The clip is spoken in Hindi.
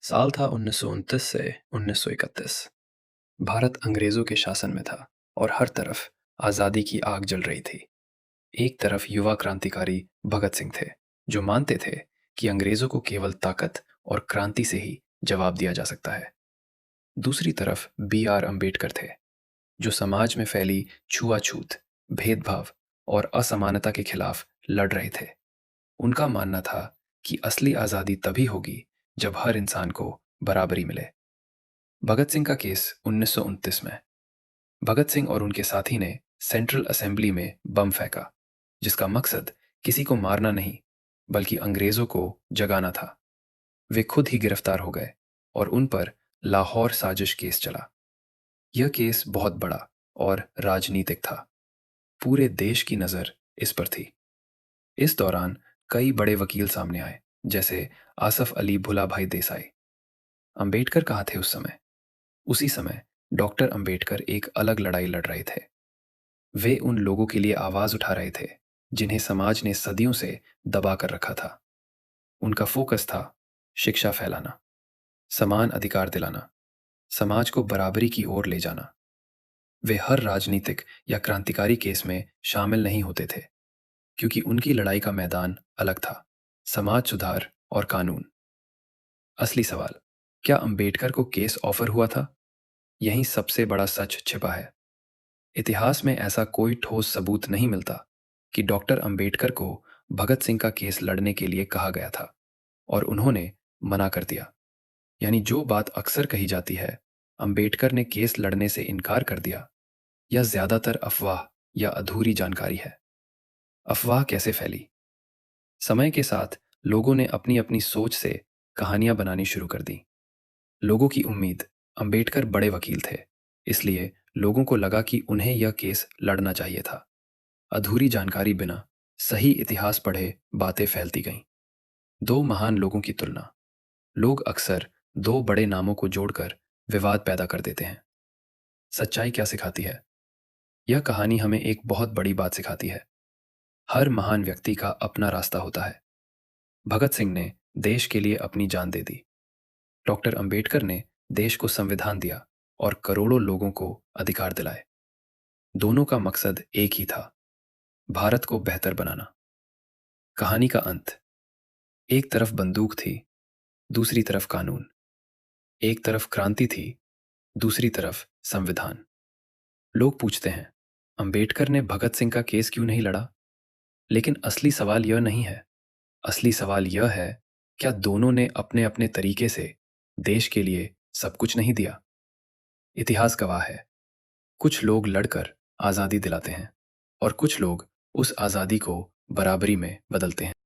साल था 1929 से 1931। भारत अंग्रेजों के शासन में था और हर तरफ आज़ादी की आग जल रही थी। एक तरफ युवा क्रांतिकारी भगत सिंह थे, जो मानते थे कि अंग्रेजों को केवल ताकत और क्रांति से ही जवाब दिया जा सकता है। दूसरी तरफ B.R. अम्बेडकर थे, जो समाज में फैली छुआछूत, भेदभाव और असमानता के खिलाफ लड़ रहे थे। उनका मानना था कि असली आज़ादी तभी होगी जब हर इंसान को बराबरी मिले। भगत सिंह का केस 1929 में। भगत सिंह और उनके साथी ने सेंट्रल असेंबली में बम फेंका, जिसका मकसद किसी को मारना नहीं, बल्कि अंग्रेजों को जगाना था। वे खुद ही गिरफ्तार हो गए और उन पर लाहौर साजिश केस चला। यह केस बहुत बड़ा और राजनीतिक था। पूरे देश की नज़र इस पर थी। इस दौरान कई बड़े वकील सामने आए, जैसे आसफ अली भुला भाई देसाई। अंबेडकर कहाँ थे उस समय? उसी समय डॉक्टर अंबेडकर एक अलग लड़ाई लड़ रहे थे। वे उन लोगों के लिए आवाज उठा रहे थे जिन्हें समाज ने सदियों से दबा कर रखा था। उनका फोकस था शिक्षा फैलाना, समान अधिकार दिलाना, समाज को बराबरी की ओर ले जाना। वे हर राजनीतिक या क्रांतिकारी केस में शामिल नहीं होते थे, क्योंकि उनकी लड़ाई का मैदान अलग था, समाज सुधार और कानून। असली सवाल, क्या अंबेडकर को केस ऑफर हुआ था? यहीं सबसे बड़ा सच छिपा है। इतिहास में ऐसा कोई ठोस सबूत नहीं मिलता कि डॉक्टर अंबेडकर को भगत सिंह का केस लड़ने के लिए कहा गया था और उन्होंने मना कर दिया। यानी जो बात अक्सर कही जाती है, अंबेडकर ने केस लड़ने से इनकार कर दिया, यह ज्यादातर अफवाह या अधूरी जानकारी है। अफवाह कैसे फैली? समय के साथ लोगों ने अपनी अपनी सोच से कहानियां बनानी शुरू कर दी। लोगों की उम्मीद, अंबेडकर बड़े वकील थे, इसलिए लोगों को लगा कि उन्हें यह केस लड़ना चाहिए था। अधूरी जानकारी बिना सही इतिहास पढ़े बातें फैलती गईं। दो महान लोगों की तुलना। लोग अक्सर दो बड़े नामों को जोड़कर विवाद पैदा कर देते हैं। सच्चाई क्या सिखाती है? यह कहानी हमें एक बहुत बड़ी बात सिखाती है। हर महान व्यक्ति का अपना रास्ता होता है। भगत सिंह ने देश के लिए अपनी जान दे दी। डॉक्टर अंबेडकर ने देश को संविधान दिया और करोड़ों लोगों को अधिकार दिलाए। दोनों का मकसद एक ही था, भारत को बेहतर बनाना। कहानी का अंत। एक तरफ बंदूक थी, दूसरी तरफ कानून। एक तरफ क्रांति थी, दूसरी तरफ संविधान। लोग पूछते हैं, अंबेडकर ने भगत सिंह का केस क्यों नहीं लड़ा? लेकिन असली सवाल यह नहीं है। असली सवाल यह है, क्या दोनों ने अपने अपने तरीके से देश के लिए सब कुछ नहीं दिया? इतिहास गवाह है, कुछ लोग लड़कर आज़ादी दिलाते हैं और कुछ लोग उस आज़ादी को बराबरी में बदलते हैं।